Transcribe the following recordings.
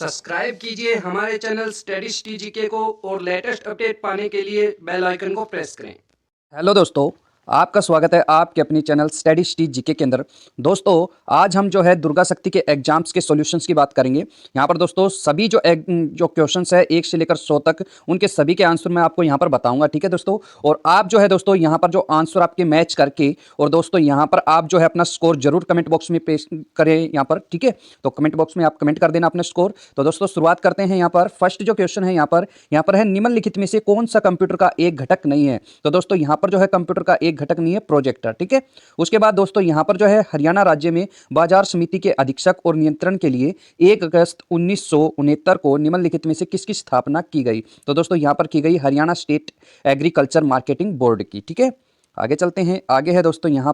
Subscribe कीजिए हमारे channel studies टीजीके को और लेटेस्ट अपडेट पाने के लिए बेल आइकन को प्रेस करें। हेलो दोस्तों, आपका स्वागत है आपके अपनी चैनल स्टडी स्टीज जीके के अंदर। दोस्तों, आज हम जो है दुर्गा शक्ति के एग्जाम्स के सॉल्यूशंस की बात करेंगे। यहाँ पर दोस्तों सभी जो क्वेश्चंस है 1 से लेकर 100 तक, उनके सभी के आंसर मैं आपको यहाँ पर बताऊंगा। ठीक है दोस्तों, और आप जो है दोस्तों यहाँ पर जो आंसर आपके मैच करके, और दोस्तों यहाँ पर आप जो है अपना स्कोर जरूर कमेंट बॉक्स में पेश करें यहाँ पर। ठीक है, तो कमेंट बॉक्स में आप कमेंट कर देना अपना स्कोर। तो दोस्तों शुरुआत करते हैं। यहाँ पर फर्स्ट जो क्वेश्चन है यहाँ पर है निम्नलिखित में से कौन सा कंप्यूटर का एक घटक नहीं है। तो दोस्तों यहाँ पर जो है कंप्यूटर का एक घटक नहीं है, प्रोजेक्टर। ठीक है, उसके बाद दोस्तों यहाँ पर जो है हरियाणा राज्य में बाजार समिति के अधीक्षक और नियंत्रण के लिए 1 अगस्त 1969 को निम्नलिखित में से किसकी स्थापना की गई। तो दोस्तों यहाँ पर की गई Haryana state agriculture marketing board की। ठीक है, आगे चलते हैं। आगे है दोस्तों यहाँ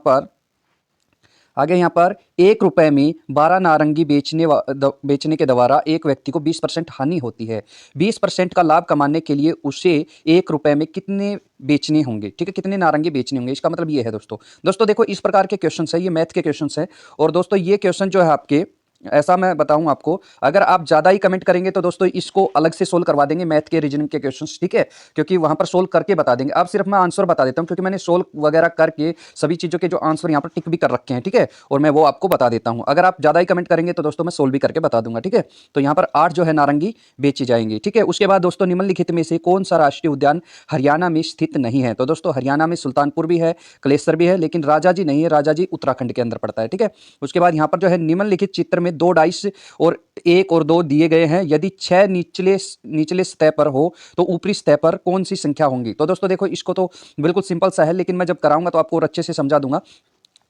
पर 1 रुपए में 12 नारंगी बेचने के द्वारा एक व्यक्ति को 20% हानि होती है। 20% का लाभ कमाने के लिए उसे 1 रुपए में कितने बेचने होंगे। ठीक है, कितने नारंगी बेचने होंगे, इसका मतलब ये है दोस्तों देखो इस प्रकार के क्वेश्चन है, ये मैथ के क्वेश्चन है। और दोस्तों ये क्वेश्चन जो है आपके, ऐसा मैं बताऊं आपको, अगर आप ज़्यादा ही कमेंट करेंगे तो दोस्तों इसको अलग से सोल्व करवा देंगे मैथ के रीजनिंग के क्वेश्चंस। ठीक है, क्योंकि वहां पर सोल्व करके बता देंगे। अब सिर्फ मैं आंसर बता देता हूं क्योंकि मैंने सोल्व वगैरह करके सभी चीज़ों के जो आंसर यहाँ पर टिक भी कर रखे हैं। ठीक है, और मैं वो आपको बता देता हूँ। अगर आप ज़्यादा ही कमेंट करेंगे तो दोस्तों मैं सोल्व भी करके बता दूंगा। ठीक है, तो यहाँ पर 8 जो है नारंगी बेची जाएंगी। ठीक है, उसके बाद दोस्तों निम्नलिखित में से कौन सा राष्ट्रीय उद्यान हरियाणा में स्थित नहीं है। तो दोस्तों हरियाणा में सुल्तानपुर भी है, कलेसर भी है, लेकिन राजाजी नहीं है। राजाजी उत्तराखंड के अंदर पड़ता है। ठीक है, उसके बाद यहाँ पर जो है निम्नलिखित चित्र में 2 डाइस और 1 और 2 दिए गए हैं। यदि 6 निचले सतह पर हो तो ऊपरी सतह पर कौन सी संख्या होंगी। तो दोस्तों देखो इसको तो बिल्कुल सिंपल सा है, लेकिन मैं जब कराऊंगा तो आपको और अच्छे से समझा दूंगा।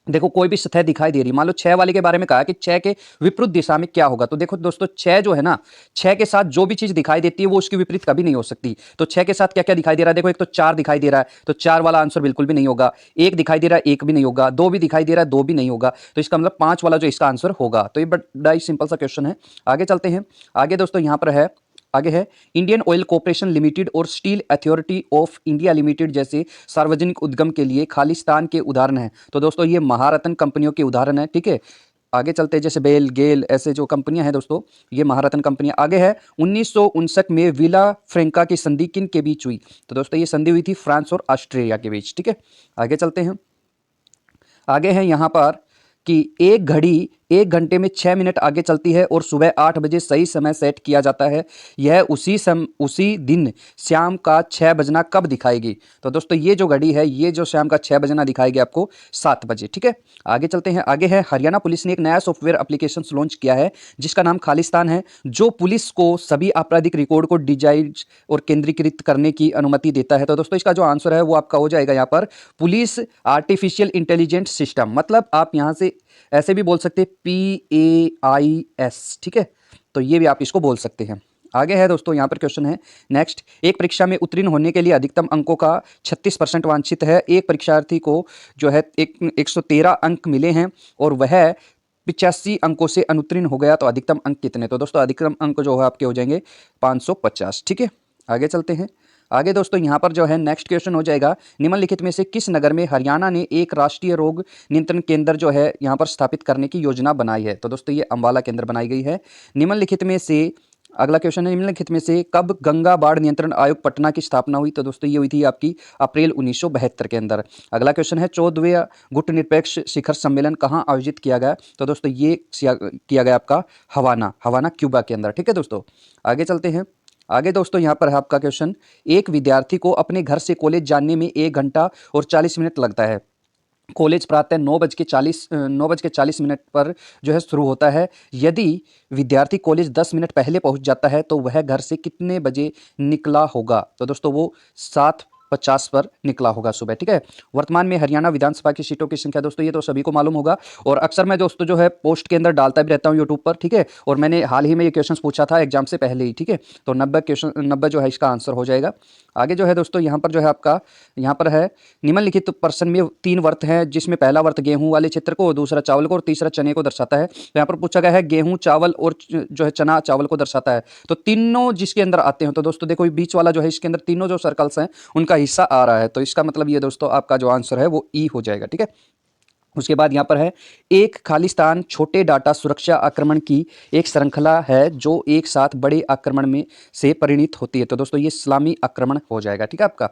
देखो कोई भी सतह दिखाई दे रही, मान लो 6 वाले के बारे में कहा कि 6 के विपरीत दिशा में क्या होगा। तो देखो दोस्तों 6 जो है ना, 6 के साथ जो भी चीज दिखाई देती है वो उसके विपरीत कभी नहीं हो सकती। तो 6 के साथ क्या क्या दिखाई दे रहा है, देखो एक तो 4 दिखाई दे रहा है, तो 4 वाला आंसर बिल्कुल भी नहीं होगा। 1 दिखाई दे रहा है, 1 भी नहीं होगा। 2 भी दिखाई दे रहा है, 2 भी नहीं होगा। तो इसका मतलब 5 वाला जो इसका आंसर होगा। तो ये बड़ा ही सिंपल सा क्वेश्चन है। आगे चलते हैं। आगे दोस्तों यहाँ पर है, आगे है इंडियन ऑयल कॉर्पोरेशन लिमिटेड और steel authority of India limited जैसे सार्वजनिक उद्यम के लिए खालिस्तान के उदाहरण हैं। तो दोस्तों ये महारत्न कंपनियों के उदाहरण है। ठीक है, आगे चलते हैं। जैसे बेल गेल ऐसे जो कंपनियां हैं दोस्तों, ये महारत्न कंपनियां। आगे है 1959 में विला फ्रेंका की संधि किन के बीच हुई। तो दोस्तों ये संधि हुई थी फ्रांस और ऑस्ट्रेलिया के बीच। ठीक है, आगे चलते हैं। आगे है यहाँ पर कि एक घड़ी 1 घंटे में 6 मिनट आगे चलती है और सुबह 8 बजे सही समय सेट किया जाता है। यह उसी दिन शाम का 6 बजना कब दिखाएगी। तो दोस्तों ये जो घड़ी है, ये जो शाम का 6 बजना दिखाएगी आपको 7 बजे। ठीक है, आगे चलते हैं। आगे है हरियाणा पुलिस ने एक नया सॉफ्टवेयर एप्लीकेशन लॉन्च किया है जिसका नाम खालिस्तान है, जो पुलिस को सभी आपराधिक रिकॉर्ड को डिजाइन और केंद्रीकृत करने की अनुमति देता है। तो दोस्तों इसका जो आंसर है वो आपका हो जाएगा यहाँ पर पुलिस आर्टिफिशियल इंटेलिजेंट सिस्टम। मतलब आप यहाँ से ऐसे भी बोल सकते हैं PAIS। ठीक है, तो ये भी आप इसको बोल सकते हैं। आगे है दोस्तों यहाँ पर क्वेश्चन है नेक्स्ट, एक परीक्षा में उत्तीर्ण होने के लिए अधिकतम अंकों का 36% वांछित है। एक परीक्षार्थी को जो है 113 अंक मिले हैं और वह 85 अंकों से अनुत्तीर्ण हो गया, तो अधिकतम अंक कितने। तो दोस्तों अधिकतम अंक जो है आपके हो जाएंगे 550। ठीक है, आगे चलते हैं। आगे दोस्तों यहाँ पर जो है नेक्स्ट क्वेश्चन हो जाएगा, निम्नलिखित में से किस नगर में हरियाणा ने एक राष्ट्रीय रोग नियंत्रण केंद्र जो है यहाँ पर स्थापित करने की योजना बनाई है। तो दोस्तों ये अंबाला के अंदर बनाई गई है। निम्नलिखित में से अगला क्वेश्चन है, निम्नलिखित में से कब गंगा बाढ़ नियंत्रण आयोग पटना की स्थापना हुई। तो दोस्तों ये हुई थी आपकी अप्रैल 1972 के अंदर। अगला क्वेश्चन है 14वें गुटनिरपेक्ष शिखर सम्मेलन कहाँ आयोजित किया गया। तो दोस्तों ये किया गया आपका हवाना क्यूबा के अंदर। ठीक है दोस्तों, आगे चलते हैं। आगे दोस्तों यहाँ पर है आपका क्वेश्चन, एक विद्यार्थी को अपने घर से कॉलेज जाने में 1 घंटा और 40 मिनट लगता है। कॉलेज प्रातः 9:40 मिनट पर जो है शुरू होता है। यदि विद्यार्थी कॉलेज 10 मिनट पहले पहुंच जाता है तो वह घर से कितने बजे निकला होगा। तो दोस्तों वो 7:50 पर निकला होगा सुबह। ठीक है, वर्तमान में हरियाणा विधानसभा की सीटों की संख्या दोस्तों ये तो सभी को मालूम होगा, और अक्सर मैं दोस्तों जो है पोस्ट के अंदर डालता भी रहता हूँ यूट्यूब पर। ठीक है, और मैंने हाल ही में ये क्वेश्चन पूछा था एग्जाम से पहले ही। ठीक है, तो 90 जो है इसका आंसर हो जाएगा। आगे जो है दोस्तों यहाँ पर जो है आपका, यहाँ पर है निम्नलिखित प्रश्न में 3 वर्त हैं जिसमें पहला वर्त गेहूं वाले क्षेत्र को, दूसरा चावल को और तीसरा चने को दर्शाता है। तो यहाँ पर पूछा गया है गेहूं चावल और जो है चना चावल को दर्शाता है। तो तीनों जिसके अंदर आते हैं, तो दोस्तों देखो बीच वाला जो है इसके अंदर तीनों जो सर्कल्स हैं उनका हिस्सा आ रहा है। तो इसका मतलब ये दोस्तों आपका जो आंसर है वो ई हो जाएगा। ठीक है, उसके बाद यहाँ पर है एक खालिस्तान छोटे डाटा सुरक्षा आक्रमण की एक श्रृंखला है जो एक साथ बड़े आक्रमण में से परिणित होती है। तो दोस्तों ये इस्लामी आक्रमण हो जाएगा। ठीक है आपका।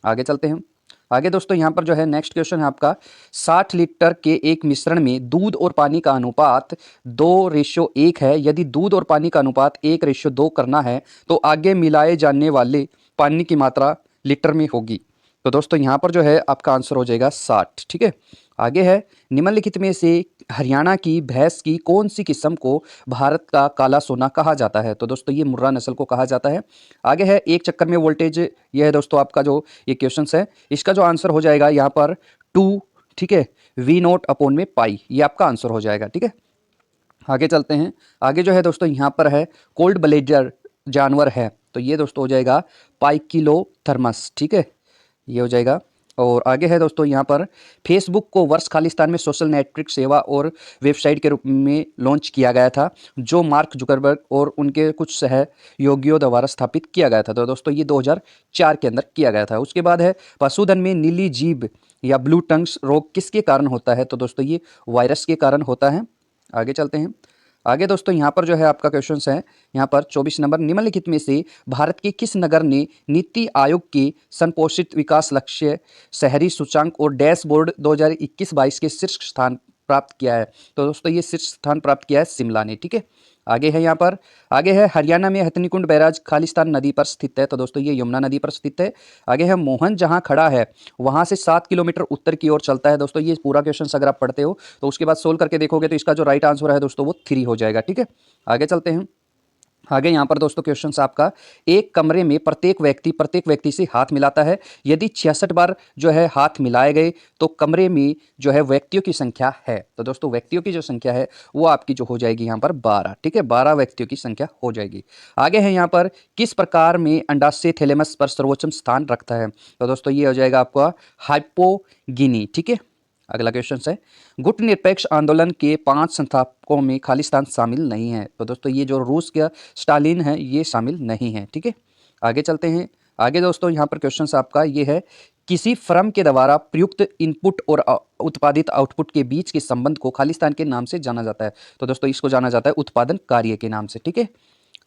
आगे चलते हैं। आगे दोस्तों यहाँ पर जो है नेक्स्ट क्वेश्चन है आपका 60 लीटर के एक मिश्रण में दूध और पानी का अनुपात 2:1 है। यदि दूध और पानी का अनुपात 1:2 करना है तो आगे मिलाए जाने वाले पानी की मात्रा लीटर में होगी। तो दोस्तों यहाँ पर जो है आपका आंसर हो जाएगा 60। ठीक है। आगे है निम्नलिखित में से हरियाणा की भैंस की कौन सी किस्म को भारत का काला सोना कहा जाता है। तो दोस्तों ये मुर्रा नस्ल को कहा जाता है। आगे है एक चक्कर में वोल्टेज, यह है दोस्तों आपका जो ये क्वेश्चन है, इसका जो आंसर हो जाएगा यहाँ पर 2, ठीक है, V0/पाई, ये आपका आंसर हो जाएगा। ठीक है। आगे चलते हैं। आगे जो है दोस्तों यहाँ पर है कोल्ड ब्लेडर जानवर है, तो ये दोस्तों हो जाएगा पाइकिलोथर्मस। ठीक है, ये हो जाएगा। और आगे है दोस्तों यहाँ पर फेसबुक को वर्ष खालिस्तान में सोशल नेटवर्क सेवा और वेबसाइट के रूप में लॉन्च किया गया था जो मार्क जुकरबर्ग और उनके कुछ सहयोगियों द्वारा स्थापित किया गया था। तो दोस्तों ये 2004 के अंदर किया गया था। उसके बाद है पशुधन में नीली जीभ या ब्लू टंग्स रोग किसके कारण होता है। तो दोस्तों ये वायरस के कारण होता है। आगे चलते हैं। आगे दोस्तों यहाँ पर जो है आपका क्वेश्चन है यहाँ पर 24 नंबर, निम्नलिखित में से भारत के किस नगर ने नीति आयोग के संपोषित विकास लक्ष्य शहरी सूचांक और डैशबोर्ड 2021-22 के शीर्ष स्थान प्राप्त किया है। तो दोस्तों ये शीर्ष स्थान प्राप्त किया है शिमला ने। ठीक है। आगे है यहाँ पर, आगे है हरियाणा में हथनीकुंड बैराज खालिस्तान नदी पर स्थित है। तो दोस्तों ये यमुना नदी पर स्थित है। आगे है मोहन जहाँ खड़ा है वहाँ से 7 किलोमीटर उत्तर की ओर चलता है। दोस्तों ये पूरा क्वेश्चन अगर आप पढ़ते हो तो उसके बाद सोल्व करके देखोगे तो इसका जो राइट आंसर है दोस्तों वो 3 हो जाएगा। ठीक है। आगे चलते हैं। आगे यहाँ पर दोस्तों क्वेश्चन आपका एक कमरे में प्रत्येक व्यक्ति से हाथ मिलाता है। यदि 66 बार जो है हाथ मिलाए गए तो कमरे में जो है व्यक्तियों की संख्या है। तो दोस्तों व्यक्तियों की जो संख्या है वो आपकी जो हो जाएगी यहाँ पर 12। ठीक है, 12 व्यक्तियों की संख्या हो जाएगी। आगे है यहाँ पर किस प्रकार में अंडाशय थैलेमस पर सर्वोच्च स्थान रखता है। तो दोस्तों ये हो जाएगा आपका हाइपोगिनी। ठीक है। अगला क्वेश्चन है गुट निरपेक्ष आंदोलन के 5 संस्थापकों में खालिस्तान शामिल नहीं है। तो दोस्तों ये जो रूस का स्टालिन है ये शामिल नहीं है। ठीक है। आगे चलते हैं। आगे दोस्तों यहाँ पर क्वेश्चन आपका ये है किसी फर्म के द्वारा प्रयुक्त इनपुट और उत्पादित आउटपुट के बीच के संबंध को खालिस्तान के नाम से जाना जाता है। तो दोस्तों इसको जाना जाता है उत्पादन कार्य के नाम से। ठीक है।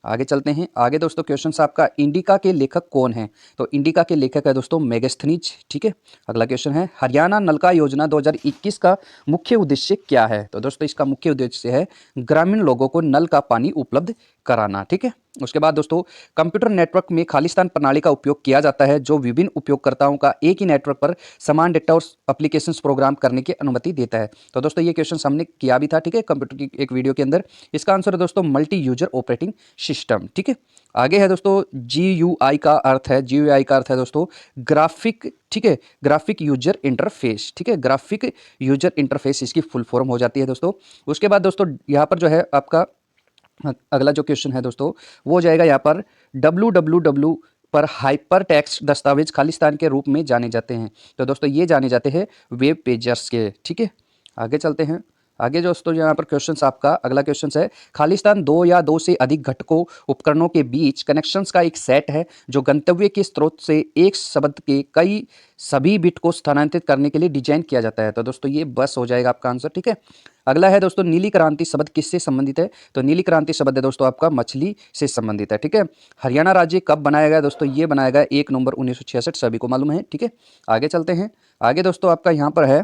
आगे चलते हैं। आगे दोस्तों क्वेश्चन आपका इंडिका के लेखक कौन है। तो इंडिका के लेखक है दोस्तों मेगास्थनीज। ठीक है। अगला क्वेश्चन है हरियाणा नलका योजना 2021 का मुख्य उद्देश्य क्या है। तो दोस्तों इसका मुख्य उद्देश्य है ग्रामीण लोगों को नल का पानी उपलब्ध कराना। ठीक है। उसके बाद दोस्तों कंप्यूटर नेटवर्क में खालिस्तान प्रणाली का उपयोग किया जाता है जो विभिन्न उपयोगकर्ताओं का एक ही नेटवर्क पर समान डेटा और एप्लीकेशंस प्रोग्राम करने की अनुमति देता है। तो दोस्तों ये क्वेश्चन हमने किया भी था। ठीक है, कंप्यूटर की एक वीडियो के अंदर। इसका आंसर है दोस्तों मल्टी यूजर ऑपरेटिंग सिस्टम। ठीक है। आगे है दोस्तों GUI का अर्थ है, GUI का अर्थ है दोस्तों ग्राफिक। ठीक है, ग्राफिक यूजर इंटरफेस। ठीक है, ग्राफिक यूजर इंटरफेस इसकी फुल फॉर्म हो जाती है दोस्तों। उसके बाद दोस्तों यहाँ पर जो है आपका अगला जो क्वेश्चन है दोस्तों वो हो जाएगा यहाँ पर www पर हाइपर टेक्स्ट दस्तावेज खालिस्तान के रूप में जाने जाते हैं। तो दोस्तों ये जाने जाते हैं वेब पेजर्स के। ठीक है। आगे चलते हैं। आगे दोस्तों यहाँ पर क्वेश्चन आपका अगला क्वेश्चन है खालिस्तान 2 या 2 से अधिक घटकों उपकरणों के बीच कनेक्शंस का एक सेट है जो गंतव्य के स्रोत से एक शब्द के कई सभी बिट को स्थानांतरित करने के लिए डिजाइन किया जाता है। तो दोस्तों ये बस हो जाएगा आपका आंसर। ठीक है। अगला है दोस्तों नीली क्रांति शब्द किससे संबंधित है। तो नीली क्रांति शब्द है दोस्तों आपका मछली से संबंधित है। ठीक है। हरियाणा राज्य कब बनाया गया दोस्तों, ये बनाया गया 1 नवंबर 1966, सभी को मालूम है। ठीक है। आगे चलते हैं। आगे दोस्तों आपका यहाँ पर है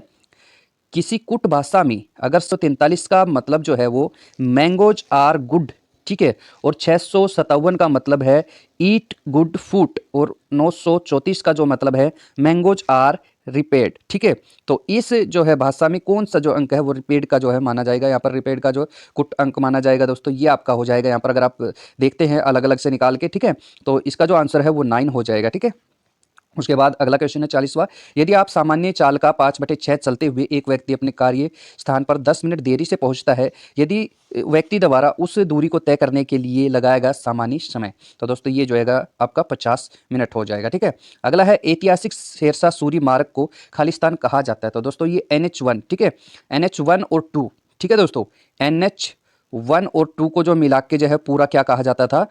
किसी कुट भाषा में अगर 143 का मतलब जो है वो मैंगोज आर गुड। ठीक है। और 657 का मतलब है ईट गुड फूड और 934 का जो मतलब है मैंगोज आर रिपेड। ठीक है। तो इस जो है भाषा में कौन सा जो अंक है वो रिपेड का जो है माना जाएगा। यहाँ पर रिपेड का जो कुट अंक माना जाएगा दोस्तों ये आपका हो जाएगा यहाँ पर अगर आप देखते हैं अलग अलग से निकाल के। ठीक है। तो इसका जो आंसर है वो 9 हो जाएगा। ठीक है। उसके बाद अगला क्वेश्चन है 40वां, यदि आप सामान्य चाल का 5/6 चलते हुए एक व्यक्ति अपने कार्य स्थान पर 10 मिनट देरी से पहुंचता है, यदि व्यक्ति द्वारा उस दूरी को तय करने के लिए लगाएगा सामान्य समय। तो दोस्तों ये जो है आपका 50 मिनट हो जाएगा। ठीक है। अगला है ऐतिहासिक शेरशाह सूरी मार्ग को खालिस्तान कहा जाता है। तो दोस्तों ये NH1। ठीक है, NH1 और 2। ठीक है दोस्तों, NH 1 और 2 को जो मिला के जो है पूरा क्या कहा जाता था,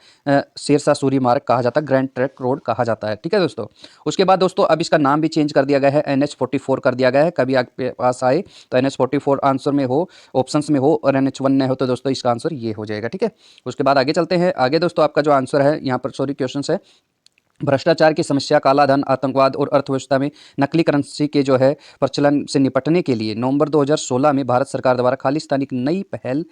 शेरशाह सूरी मार्ग कहा जाता है, ग्रैंड ट्रंक रोड कहा जाता है। ठीक है दोस्तों। उसके बाद दोस्तों अब इसका नाम भी चेंज कर दिया गया है, NH-44 कर दिया गया है। कभी आपके पास आए तो NH-44 आंसर में हो, ऑप्शंस में हो, और NH-1 नहीं हो तो दोस्तों इसका आंसर ये हो जाएगा। ठीक है। उसके बाद आगे चलते हैं। आगे दोस्तों आपका जो आंसर है यहाँ पर, सॉरी क्वेश्चन है, भ्रष्टाचार की समस्या, कालाधन, आतंकवाद और अर्थव्यवस्था में नकली करेंसी के जो है प्रचलन से निपटने के लिए नवंबर 2016 में भारत सरकार द्वारा खालिस्तान एक नई पहल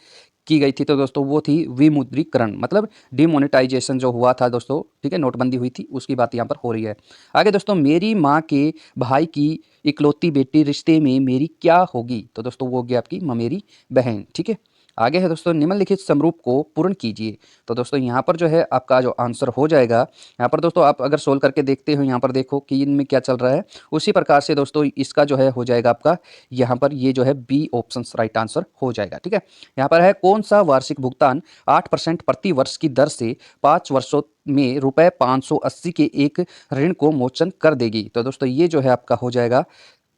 की गई थी। तो दोस्तों वो थी विमुद्रीकरण, मतलब डिमोनेटाइजेशन जो हुआ था दोस्तों। ठीक है, नोटबंदी हुई थी, उसकी बात यहाँ पर हो रही है। आगे दोस्तों, मेरी माँ के भाई की इकलौती बेटी रिश्ते में मेरी क्या होगी? तो दोस्तों वो होगी आपकी ममेरी बहन। ठीक है। आगे है दोस्तों, निम्नलिखित समरूप को पूर्ण कीजिए। तो दोस्तों यहाँ पर जो है आपका जो आंसर हो जाएगा, यहाँ पर दोस्तों आप अगर सोल्व करके देखते हो, यहाँ पर देखो कि इनमें क्या चल रहा है, उसी प्रकार से दोस्तों इसका जो है हो जाएगा आपका यहाँ पर, ये जो है बी ऑप्शन राइट आंसर हो जाएगा। ठीक है। यहाँ पर है, कौन सा वार्षिक भुगतान 8% प्रति वर्ष की दर से 5 वर्षों में रुपए 580 के एक ऋण को मोचन कर देगी? तो दोस्तों ये जो है आपका हो जाएगा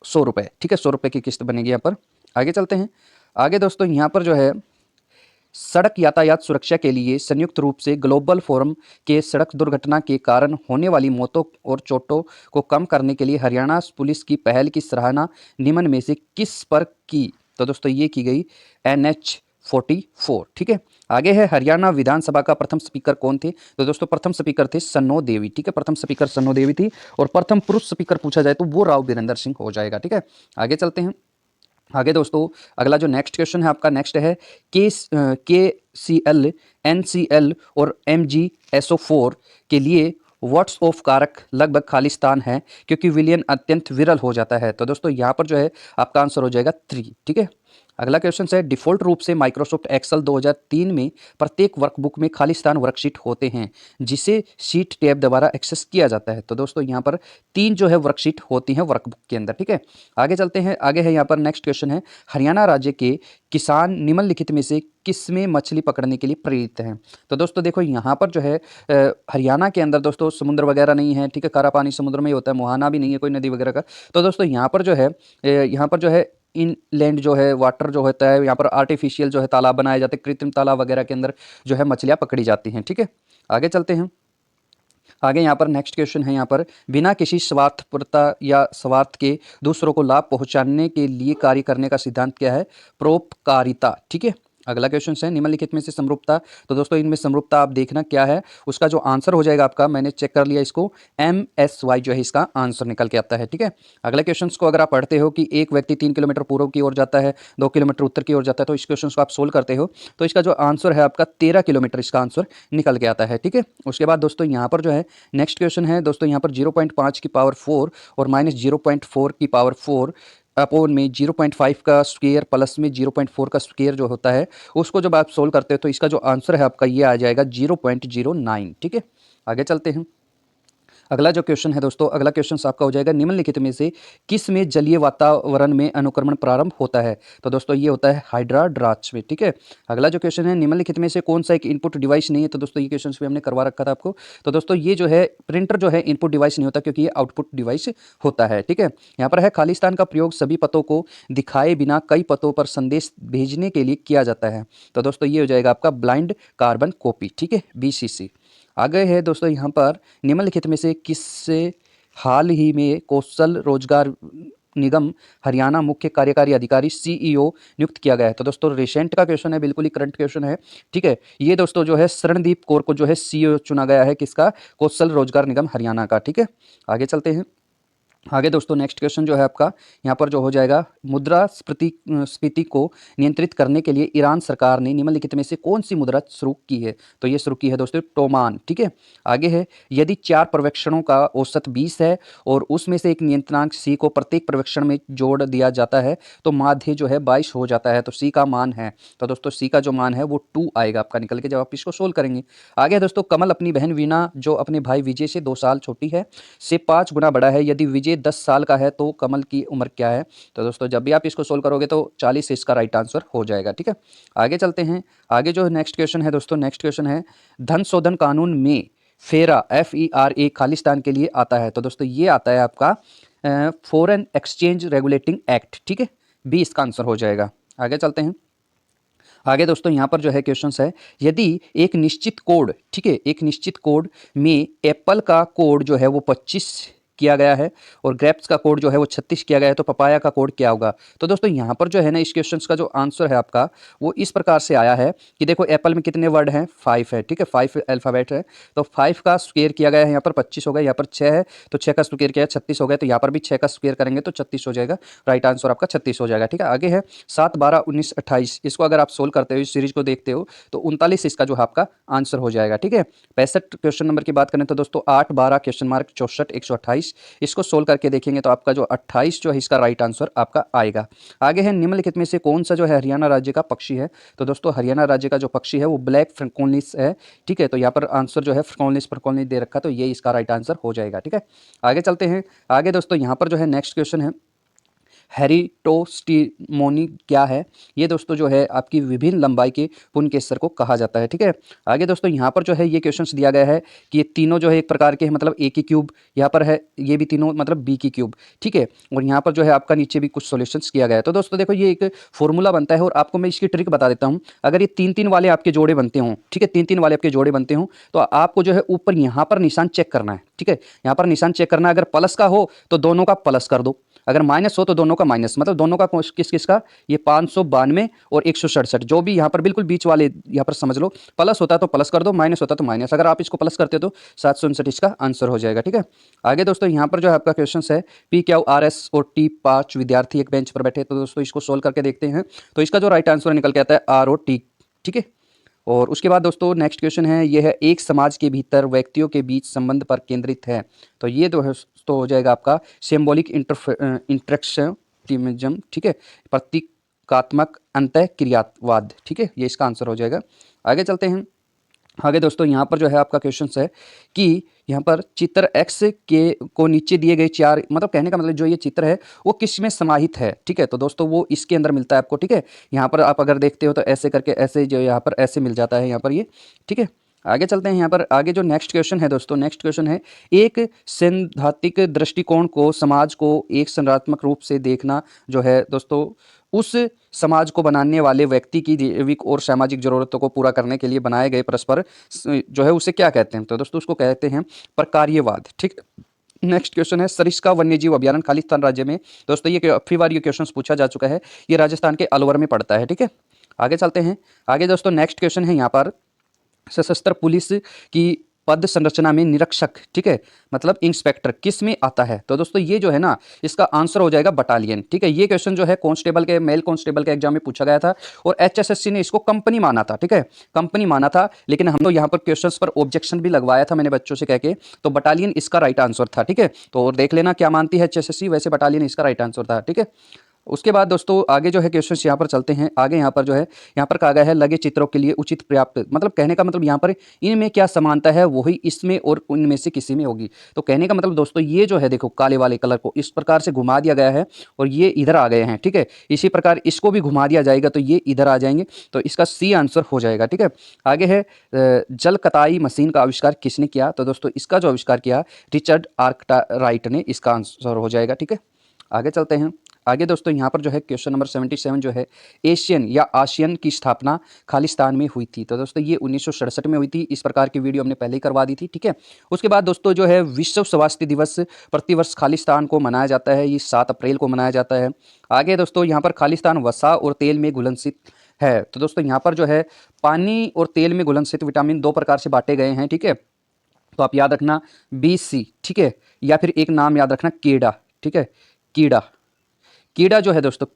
100 रुपये। ठीक है, 100 रुपये की किस्त बनेगी यहाँ पर। आगे चलते हैं। आगे दोस्तों यहाँ पर जो है, सड़क यातायात सुरक्षा के लिए संयुक्त रूप से ग्लोबल फोरम के सड़क दुर्घटना के कारण होने वाली मौतों और चोटों को कम करने के लिए हरियाणा पुलिस की पहल की सराहना निम्न में से किस पर की? तो दोस्तों ये की गई NH-44। ठीक है। आगे है, हरियाणा विधानसभा का प्रथम स्पीकर कौन थे? तो दोस्तों प्रथम स्पीकर थे सन्नो देवी। ठीक है, प्रथम स्पीकर सन्नो देवी थी। और प्रथम पुरुष स्पीकर पूछा जाए तो वो राव बीरेंद्र सिंह हो जाएगा। ठीक है। आगे चलते हैं। आगे दोस्तों अगला जो नेक्स्ट क्वेश्चन है आपका, नेक्स्ट है, KCl, NCl और MgSO4 के लिए व्हाट्स ऑफ कारक लगभग खालिस्तान है क्योंकि विलयन अत्यंत विरल हो जाता है? तो दोस्तों यहाँ पर जो है आपका आंसर हो जाएगा 3। ठीक है। अगला क्वेश्चन है, डिफ़ॉल्ट रूप से माइक्रोसॉफ्ट एक्सेल 2003 में प्रत्येक वर्कबुक में खालिस्तान वर्कशीट होते हैं जिसे शीट टैब द्वारा एक्सेस किया जाता है। तो दोस्तों यहाँ पर 3 जो है वर्कशीट होती हैं वर्कबुक के अंदर। ठीक है। आगे चलते हैं। आगे है यहाँ पर नेक्स्ट क्वेश्चन है, हरियाणा राज्य के किसान निम्नलिखित में से किसमें मछली पकड़ने के लिए प्रेरित हैं? तो दोस्तों देखो यहाँ पर जो है हरियाणा के अंदर दोस्तों समुद्र वगैरह नहीं है। ठीक है, खारा पानी समुद्र में ही होता है, मुहाना भी नहीं है कोई नदी वगैरह का। तो दोस्तों यहाँ पर जो है इनलैंड जो है वाटर जो होता है, यहाँ पर आर्टिफिशियल जो है तालाब बनाए जाते हैं, कृत्रिम तालाब वगैरह के अंदर जो है मछलियाँ पकड़ी जाती हैं। ठीक है। आगे चलते हैं। आगे यहाँ पर नेक्स्ट क्वेश्चन है, यहाँ पर बिना किसी स्वार्थपरता या स्वार्थ के दूसरों को लाभ पहुँचाने के लिए कार्य करने का सिद्धांत क्या है? परोपकारिता। ठीक है। अगला क्वेश्चन है, निम्नलिखित में से समरूपता। तो दोस्तों इनमें समरूपता आप देखना क्या है, उसका जो आंसर हो जाएगा आपका, मैंने चेक कर लिया इसको, MSY जो है इसका आंसर निकल के आता है। ठीक है। अगले क्वेश्चन को अगर आप पढ़ते हो कि एक व्यक्ति 3 किलोमीटर पूर्व की ओर जाता है, 2 किलोमीटर उत्तर की ओर जाता है, तो इस क्वेश्चन को आप सोल्व करते हो तो इसका जो आंसर है आपका 13 किलोमीटर इसका आंसर निकल के आता है। ठीक है। उसके बाद दोस्तों यहाँ पर जो है नेक्स्ट क्वेश्चन है दोस्तों, यहाँ पर 0.5 की पावर 4 और -0.4 की पावर 4 अपोन में 0.5 का स्क्वायर प्लस में 0.4 का स्क्वायर जो होता है, उसको जब आप सोल्व करते हो तो इसका जो आंसर है आपका ये आ जाएगा 0.09। ठीक है। आगे चलते हैं। अगला जो क्वेश्चन है दोस्तों, अगला क्वेश्चन आपका हो जाएगा, निम्नलिखित में से किस में जलीय वातावरण में अनुक्रमण प्रारंभ होता है? तो दोस्तों ये होता है हाइड्राड्राच में। ठीक है। अगला जो क्वेश्चन है, निम्नलिखित में से कौन सा एक इनपुट डिवाइस नहीं है? तो दोस्तों ये क्वेश्चन भी हमने करवा रखा था आपको। तो दोस्तों ये जो है प्रिंटर जो है इनपुट डिवाइस नहीं होता क्योंकि ये आउटपुट डिवाइस होता है। ठीक है। यहाँ पर है, खालिस्तान का प्रयोग सभी पतों को दिखाए बिना कई पतों पर संदेश भेजने के लिए किया जाता है। तो दोस्तों ये हो जाएगा आपका ब्लाइंड कार्बन कॉपी। ठीक है, BCC। आगे है दोस्तों यहाँ पर, निम्नलिखित में से किससे हाल ही में कौशल रोजगार निगम हरियाणा मुख्य कार्यकारी अधिकारी CEO नियुक्त किया गया है? तो दोस्तों रिसेंट का क्वेश्चन है, बिल्कुल ही करंट क्वेश्चन है। ठीक है। ये दोस्तों जो है शरणदीप कौर को जो है CEO चुना गया है, किसका? कौशल रोजगार निगम हरियाणा का। ठीक है। आगे चलते हैं। आगे दोस्तों नेक्स्ट क्वेश्चन जो है आपका यहाँ पर जो हो जाएगा, मुद्रास्फीति को नियंत्रित करने के लिए ईरान सरकार ने निम्नलिखित में से कौन सी मुद्रा शुरू की है? तो ये शुरू की है दोस्तों टोमान। ठीक है। आगे है, यदि 4 पर्यवेक्षणों का औसत 20 है और उसमें से एक नियंत्रणांक C को प्रत्येक पर्यवेक्षण में जोड़ दिया जाता है तो माध्य जो है 22 हो जाता है। तो C का मान है, तो दोस्तों C का जो मान है वो 2 आएगा आपका निकल के जब आप इसको सोल्व करेंगे। आगे है दोस्तों, कमल अपनी बहन वीणा जो अपने भाई विजय से 2 साल छोटी है से 5 गुना बड़ा है, यदि विजय 10 साल का है तो कमल की उम्र क्या है? तो दोस्तों जब भी आप इसको सोल्व करोगे तो 40 इसका राइट आंसर हो जाएगा। ठीक है। आगे चलते हैं। आगे जो नेक्स्ट क्वेश्चन है दोस्तों, नेक्स्ट क्वेश्चन है, धन शोधन कानून में फेरा FERA खालिस्तान के लिए आता है? तो दोस्तों ये आता है आपका फॉरेन एक्सचेंज रेगुलेटिंग एक्ट। ठीक है, B इसका आंसर हो जाएगा। आगे चलते हैं। आगे दोस्तों यहाँ पर जो है क्वेश्चंस है, यदि एक निश्चित कोड, ठीक है, एक निश्चित कोड में एप्पल का कोड जो है वो 25 किया गया है और ग्रेप्स का कोड जो है वो 36 किया गया है, तो पपाया का कोड क्या होगा। तो दोस्तों यहाँ पर जो है ना इस क्वेश्चंस का जो आंसर है आपका वो इस प्रकार से आया है कि देखो एप्पल में कितने वर्ड हैं, 5 है, ठीक है, 5 अल्फ़ाबेट है, तो 5 का स्क्वायर किया गया है, यहाँ पर 25 हो गया, यहाँ पर 6 है तो 6 का स्क्वायर किया है 36 हो गया, तो यहाँ पर भी 6 का स्क्वायर करेंगे तो 36 हो जाएगा, राइट आंसर आपका 36 हो जाएगा। ठीक है, आगे है 7, 12, 19, 28, इसको अगर आप सोल्व करते हो, इस सीरीज को देखते हो तो 39 इसका जो है आपका आंसर हो जाएगा। ठीक है, 65 क्वेश्चन नंबर की बात करें तो दोस्तों 8, 12 क्वेश्चन मार्क 64, 128, इसको सोल्व करके देखेंगे तो आपका जो 28 जो है इसका राइट आंसर आपका आएगा। आगे है निम्नलिखित में से कौन सा जो है हरियाणा राज्य का पक्षी है। तो दोस्तों हरियाणा राज्य का जो पक्षी है वो ब्लैक फ्रैंकोनिस है। ठीक है, तो यहाँ पर आंसर जो है फ्रैंकोनिस दे रखा, तो ये इसका राइट आंसर हो जाएगा। ठीक है, आगे चलते हैं। आगे दोस्तों यहाँ पर जो है नेक्स्ट क्वेश्चन है, हेरिटोस्टिमोनी क्या है। ये दोस्तों जो है आपकी विभिन्न लंबाई के पुनकेसर को कहा जाता है। ठीक है, आगे दोस्तों यहाँ पर जो है ये क्वेश्चंस दिया गया है कि ये तीनों जो है एक प्रकार के हैं, मतलब ए की क्यूब, यहाँ पर है ये भी तीनों मतलब बी की क्यूब। ठीक है, और यहाँ पर जो है आपका नीचे भी कुछ सॉल्यूशंस किया गया है। तो दोस्तों देखो ये एक फॉर्मूला बनता है और आपको मैं इसकी ट्रिक बता देता हूँ। अगर ये 3-3 वाले आपके जोड़े बनते हों, ठीक है, 3-3 वाले आपके जोड़े बनते हों, तो आपको जो है ऊपर यहाँ पर निशान चेक करना है। ठीक है, यहाँ पर निशान चेक करना है, अगर प्लस का हो तो दोनों का प्लस कर दो, अगर माइनस हो तो दोनों का माइनस, मतलब दोनों का किस किस का, ये 592 और 167, जो भी यहाँ पर बिल्कुल बीच वाले यहाँ पर समझ लो, प्लस होता है तो प्लस कर दो, माइनस होता है तो माइनस, अगर आप इसको प्लस करते हो तो 759 इसका आंसर हो जाएगा। ठीक है, आगे दोस्तों यहाँ पर जो है आपका क्वेश्चन है PQRS और T 5 विद्यार्थी एक बेंच पर बैठे, तो दोस्तों इसको सोल्व करके देखते हैं। तो इसका जो राइट आंसर निकल के आता है ROT। ठीक है, और उसके बाद दोस्तों नेक्स्ट क्वेश्चन है, यह है एक समाज के भीतर व्यक्तियों के बीच संबंध पर केंद्रित है। तो ये तो हो जाएगा आपका सिंबॉलिक इंटरेक्शनिज्म। ठीक है, प्रतीकात्मक अंतःक्रियावाद। ठीक है, ये इसका आंसर हो जाएगा। आगे चलते हैं। आगे दोस्तों यहाँ पर जो है आपका क्वेश्चन है कि यहाँ पर चित्र एक्स के को नीचे दिए गए चार, मतलब कहने का मतलब जो ये चित्र है वो किस में समाहित है। ठीक है, तो दोस्तों वो इसके अंदर मिलता है आपको। ठीक है, यहाँ पर आप अगर देखते हो तो ऐसे करके ऐसे जो यहाँ पर ऐसे मिल जाता है यहाँ पर ये। ठीक है, आगे चलते हैं। यहाँ पर आगे जो नेक्स्ट क्वेश्चन है दोस्तों, नेक्स्ट क्वेश्चन है, एक सैद्धांतिक दृष्टिकोण को समाज को एक संरचनात्मक रूप से देखना जो है दोस्तों, उस समाज को बनाने वाले व्यक्ति की जैविक और सामाजिक जरूरतों को पूरा करने के लिए बनाए गए परस्पर जो है उसे क्या कहते हैं। तो दोस्तों उसको कहते हैं प्रकार्यवाद। ठीक, नेक्स्ट क्वेश्चन है, सरिस्का वन्यजीव अभ्यारण्य खालिस्तान राज्य में। दोस्तों ये काफी बार ये क्वेश्चन पूछा जा चुका है, ये राजस्थान के अलवर में पड़ता है। ठीक है, आगे चलते हैं। आगे दोस्तों नेक्स्ट क्वेश्चन है यहाँ पर, सशस्त्र पुलिस की पद संरचना में निरीक्षक, ठीक है, मतलब इंस्पेक्टर किस में आता है। तो दोस्तों ये जो है ना इसका आंसर हो जाएगा बटालियन। ठीक है, ये क्वेश्चन जो है कांस्टेबल के, मेल कांस्टेबल के एग्जाम में पूछा गया था और HSSC ने इसको कंपनी माना था। ठीक है, कंपनी माना था, लेकिन हम तो यहाँ पर क्वेश्चंस पर ऑब्जेक्शन भी लगवाया था मैंने बच्चों से कह के, तो बटालियन इसका राइट आंसर था। ठीक है, तो और देख लेना क्या मानती है HSSC, वैसे बटालियन इसका राइट आंसर था। ठीक है, उसके बाद दोस्तों आगे जो है क्वेश्चन यहाँ पर चलते हैं। आगे यहाँ पर जो है यहाँ पर कहा गया है लगे चित्रों के लिए उचित पर्याप्त, मतलब कहने का मतलब यहाँ पर इनमें क्या समानता है वही इसमें और उनमें से किसी में होगी। तो कहने का मतलब दोस्तों ये जो है देखो काले वाले कलर को इस प्रकार से घुमा दिया गया है और ये इधर आ गए हैं। ठीक है, इसी प्रकार इसको भी घुमा दिया जाएगा तो ये इधर आ जाएंगे, तो इसका C आंसर हो जाएगा। ठीक है, आगे है जल कताई मशीन का आविष्कार किसने किया। तो दोस्तों इसका जो आविष्कार किया रिचर्ड आर्कराइट ने, इसका आंसर हो जाएगा। ठीक है, आगे चलते हैं। आगे दोस्तों यहाँ पर जो है क्वेश्चन नंबर 77 जो है, एशियन या आसियन की स्थापना खालिस्तान में हुई थी। तो दोस्तों ये 1967 में हुई थी। इस प्रकार की वीडियो हमने पहले ही करवा दी थी। ठीक है, उसके बाद दोस्तों जो है विश्व स्वास्थ्य दिवस प्रतिवर्ष खालिस्तान को मनाया जाता है, ये 7 अप्रैल को मनाया जाता है। आगे दोस्तों यहाँ पर खालिस्तान वसा और तेल में घुलनशील है। तो दोस्तों यहाँ पर जो है पानी और तेल में घुलनशील विटामिन 2 प्रकार से बांटे गए हैं। ठीक है, तो आप याद रखना BC। ठीक है, या फिर एक नाम याद रखना कीड़ा। ठीक है, कीड़ा जो है दोस्तों,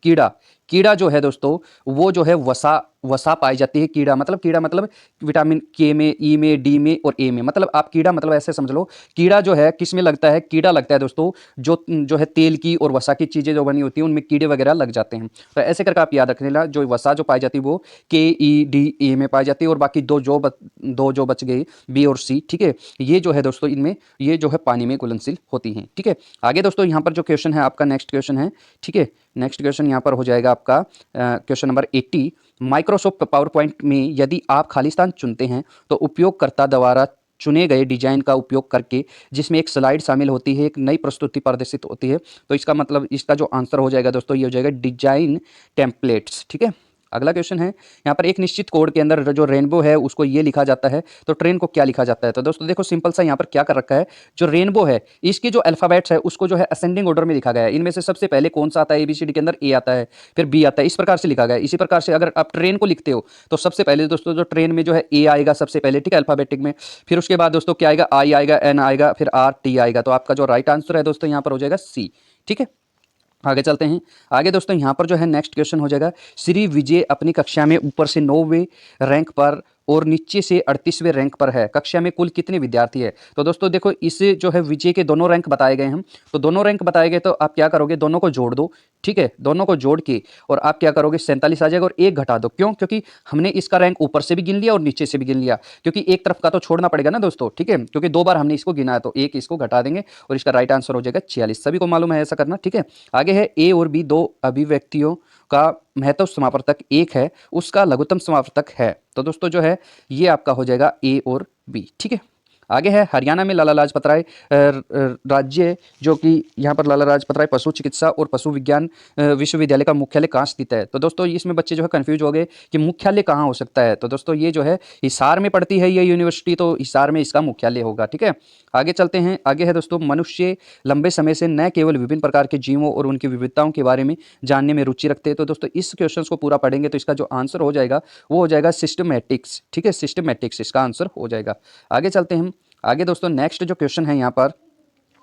कीड़ा जो है दोस्तों वो जो है वसा पाई जाती है। कीड़ा मतलब विटामिन K में, E में, D में और A में, मतलब आप कीड़ा मतलब ऐसे समझ लो, कीड़ा जो है किस में लगता है, कीड़ा लगता है दोस्तों जो है तेल की और वसा की चीज़ें जो बनी होती हैं उनमें कीड़े वगैरह लग जाते हैं। तो ऐसे करके आप याद रखने ला, जो वसा जो पाई जाती है वो KEDA में पाई जाती है और बाकी दो जो बच गई B और C। ठीक है, ये जो है दोस्तों इनमें ये जो है पानी में घुलनशील होती हैं। ठीक है, आगे दोस्तों यहाँ पर जो क्वेश्चन है आपका नेक्स्ट क्वेश्चन है। ठीक है, नेक्स्ट क्वेश्चन यहाँ पर हो जाएगा आपका question number 80, Microsoft power point में यदि आप खालिस्तान चुनते हैं तो उपयोगकर्ता द्वारा चुने गए डिजाइन का उपयोग करके जिसमें एक स्लाइड शामिल होती है, एक नई प्रस्तुति प्रदर्शित होती है। तो इसका मतलब इसका जो आंसर हो जाएगा दोस्तों ये हो जाएगा डिजाइन टेम्पलेट्स। ठीक है, अगला क्वेश्चन है यहाँ पर एक निश्चित कोड के अंदर जो रेनबो है उसको ये लिखा जाता है, तो ट्रेन को क्या लिखा जाता है? तो दोस्तों देखो सिंपल सा यहाँ पर क्या कर रखा है, जो रेनबो है इसकी जो अल्फाबेट्स है उसको जो है असेंडिंग ऑर्डर में लिखा गया है। इनमें से सबसे पहले कौन सा आता है? एबीसीडी के अंदर ए आता है, फिर बी आता है, इस प्रकार से लिखा गया है। इसी प्रकार से अगर आप ट्रेन को लिखते हो तो सबसे पहले दोस्तों जो ट्रेन में जो है ए आएगा सबसे पहले, ठीक है, अल्फाबेटिक में। फिर उसके बाद दोस्तों क्या आएगा? आई आएगा, एन आएगा, फिर आर टी आएगा। तो आपका जो राइट आंसर है दोस्तों यहाँ पर हो जाएगा सी। ठीक है, आगे चलते हैं। आगे दोस्तों यहाँ पर जो है नेक्स्ट क्वेश्चन हो जाएगा, श्री विजय अपनी कक्षा में ऊपर से 9वें रैंक पर और नीचे से 38वें रैंक पर है। कक्षा में कुल कितने विद्यार्थी है? तो दोस्तों देखो इस जो है विजय के दोनों रैंक बताए गए हम, तो दोनों रैंक बताए गए तो आप क्या करोगे? दोनों को जोड़ दो, ठीक है, दोनों को जोड़ के और आप क्या करोगे? 47 आ जाएगा और एक घटा दो। क्यों? क्योंकि हमने इसका रैंक ऊपर से भी गिन लिया और नीचे से भी गिन लिया, क्योंकि एक तरफ का तो छोड़ना पड़ेगा ना दोस्तों, ठीक है, क्योंकि 2 बार हमने इसको गिना है, तो एक इसको घटा देंगे और इसका राइट आंसर हो जाएगा 46। सभी को मालूम है ऐसा करना, ठीक है। आगे है ए और बी दो अभिव्यक्तियों का महत्व समावर्तक एक है, उसका लघुत्तम समावर्तक है। तो दोस्तों जो है ये आपका हो जाएगा ए और बी, ठीक है। आगे है हरियाणा में लाला लाजपत राय राज्य, जो कि यहाँ पर लाला लाजपत राय पशु चिकित्सा और पशु विज्ञान विश्वविद्यालय का मुख्यालय कहाँ स्थित है? तो दोस्तों इसमें बच्चे जो है कंफ्यूज हो गए कि मुख्यालय कहाँ हो सकता है। तो दोस्तों ये जो है हिसार में पड़ती है ये यूनिवर्सिटी, तो हिसार में इसका मुख्यालय होगा, ठीक है। आगे चलते हैं। आगे है दोस्तों मनुष्य लंबे समय से न केवल विभिन्न प्रकार के जीवों और उनकी विविधताओं के बारे में जानने में रुचि रखते हैं। तो दोस्तों इस क्वेश्चन को पूरा पढ़ेंगे तो इसका जो आंसर हो जाएगा वो हो जाएगा सिस्टमैटिक्स, ठीक है, सिस्टमैटिक्स इसका आंसर हो जाएगा। आगे चलते हैं। आगे दोस्तों नेक्स्ट जो क्वेश्चन है यहाँ पर,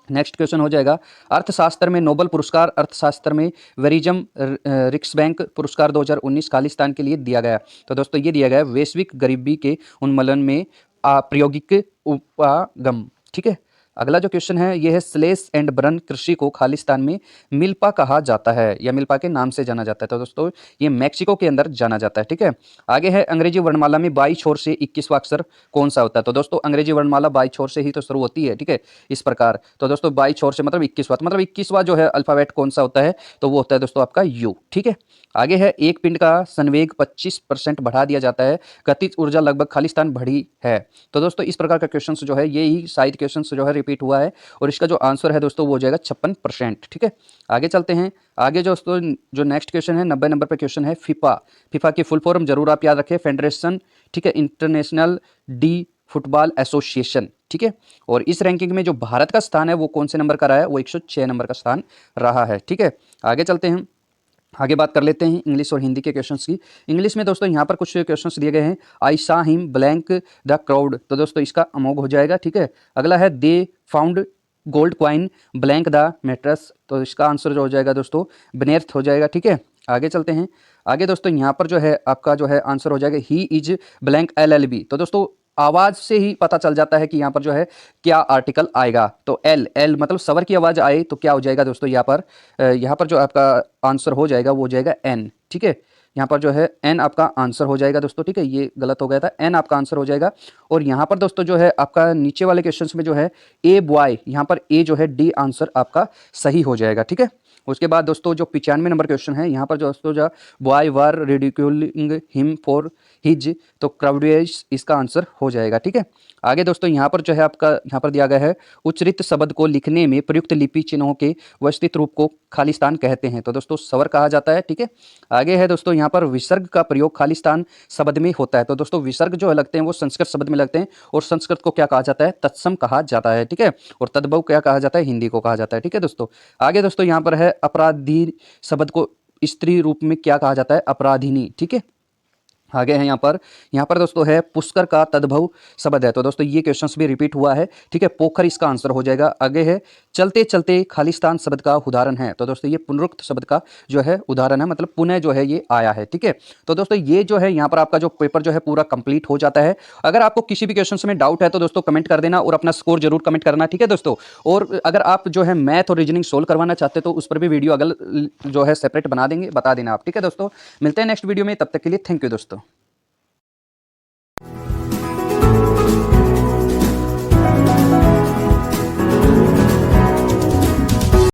नेक्स्ट क्वेश्चन हो जाएगा अर्थशास्त्र में नोबेल पुरस्कार अर्थशास्त्र में वेरिजम रिक्सबैंक पुरस्कार 2019 खालिस्तान के लिए दिया गया। तो दोस्तों ये दिया गया है वैश्विक गरीबी के उन्मूलन में प्रायोगिक उपागम, ठीक है। अगला जो क्वेश्चन है ये है स्लेश एंड बर्न कृषि को खालिस्तान में मिल्पा कहा जाता है या मिल्पा के नाम से जाना जाता है। तो दोस्तों ये मैक्सिको के अंदर जाना जाता है, ठीक है। आगे है अंग्रेजी वर्णमाला में 22 छोर से 21वां अक्षर कौन सा होता है? तो दोस्तों अंग्रेजी वर्णमाला 22 छोर से ही तो शुरू होती है, ठीक है, इस प्रकार। तो दोस्तों 22 छोर से मतलब 21वां, मतलब 21वां जो है अल्फाबेट कौन सा होता है? तो वो होता है दोस्तों आपका यू, ठीक है। आगे है एक पिंड का संवेग 25% बढ़ा दिया जाता है, गतिज ऊर्जा लगभग खालिस्तान बढ़ी है। तो दोस्तों इस प्रकार का क्वेश्चन जो है यही शायद क्वेश्चन जो है रिपीट हुआ है और इसका जो आंसर है दोस्तों वो हो जाएगा 56%, ठीक है। आगे चलते हैं। आगे दोस्तों जो नेक्स्ट क्वेश्चन है 90 नंबर पे क्वेश्चन है फीफा। फीफा की फुल फॉर्म जरूर आप याद रखें, फेडरेशन, ठीक है, इंटरनेशनल डी फुटबॉल एसोसिएशन, ठीक है। और इस रैंकिंग में जो भारत का स्थान है वो कौन से नंबर का रहा है? वो 106 नंबर का स्थान रहा है, ठीक है। आगे चलते हैं। आगे बात कर लेते हैं इंग्लिश और हिंदी के क्वेश्चंस की। इंग्लिश में दोस्तों यहाँ पर कुछ क्वेश्चंस दिए गए हैं। आई सा हिम ब्लैंक द क्राउड, तो दोस्तों इसका अमोघ हो जाएगा, ठीक है। अगला है they found gold coin blank the mattress, तो इसका आंसर जो हो जाएगा दोस्तों बनेर्थ हो जाएगा, ठीक है। आगे चलते हैं। आगे दोस्तों यहाँ पर जो है आपका जो है आंसर हो जाएगा ही इज ब्लैंक LLB। तो दोस्तों आवाज़ से ही पता चल जाता है कि यहाँ पर जो है क्या आर्टिकल आएगा। तो एल मतलब सवर की आवाज़ आए तो क्या हो जाएगा दोस्तों यहाँ पर जो आपका आंसर हो जाएगा वो हो जाएगा एन, ठीक है। यहाँ पर जो है एन आपका आंसर हो जाएगा दोस्तों, ठीक है, ये गलत हो गया था, एन आपका आंसर हो जाएगा। और यहाँ पर दोस्तों जो है आपका नीचे वाले क्वेश्चंस में जो है ए बॉय, यहाँ पर ए जो है डी आंसर आपका सही हो जाएगा, ठीक है। उसके बाद दोस्तों जो 95 नंबर क्वेश्चन है यहाँ पर जो दोस्तों जो boy were ridiculing him for his, तो क्राउडियस इसका आंसर हो जाएगा, ठीक है। आगे दोस्तों यहाँ पर जो है आपका यहाँ पर दिया गया है उच्चरित शब्द को लिखने में प्रयुक्त लिपि चिन्हों के व्यवस्थित रूप को खालिस्तान कहते हैं। तो दोस्तों स्वर कहा जाता है, ठीक है। आगे है दोस्तों यहाँ पर विसर्ग का प्रयोग खालिस्तान शब्द में होता है। तो दोस्तों विसर्ग जो लगते हैं वो संस्कृत शब्द में लगते हैं और संस्कृत को क्या कहा जाता है? तत्सम कहा जाता है, ठीक है। और तद्भव क्या कहा जाता है? हिंदी को कहा जाता है, ठीक है दोस्तों। आगे दोस्तों यहाँ पर है अपराधी शब्द को स्त्री रूप में क्या कहा जाता है? अपराधिनी, ठीक है। आगे है यहाँ पर दोस्तों है पुष्कर का तद्भव शब्द है। तो दोस्तों ये क्वेश्चंस भी रिपीट हुआ है, ठीक है, पोखर इसका आंसर हो जाएगा। आगे है चलते चलते खालिस्तान शब्द का उदाहरण है। तो दोस्तों ये पुनरुक्त शब्द का जो है उदाहरण है, मतलब पुनः जो है ये आया है, ठीक है। तो दोस्तों ये जो है यहाँ पर आपका जो पेपर जो है पूरा कंप्लीट हो जाता है। अगर आपको किसी भी क्वेश्चन में डाउट है तो दोस्तों कमेंट कर देना और अपना स्कोर जरूर कमेंट करना, ठीक है दोस्तों। और अगर आप जो है मैथ और रीजनिंग सोल्व करवाना चाहते हो तो उस पर भी वीडियो अगर जो है सेपरेट बना देंगे, बता देना आप, ठीक है दोस्तों। मिलते हैं नेक्स्ट वीडियो में, तब तक के लिए थैंक यू दोस्तों।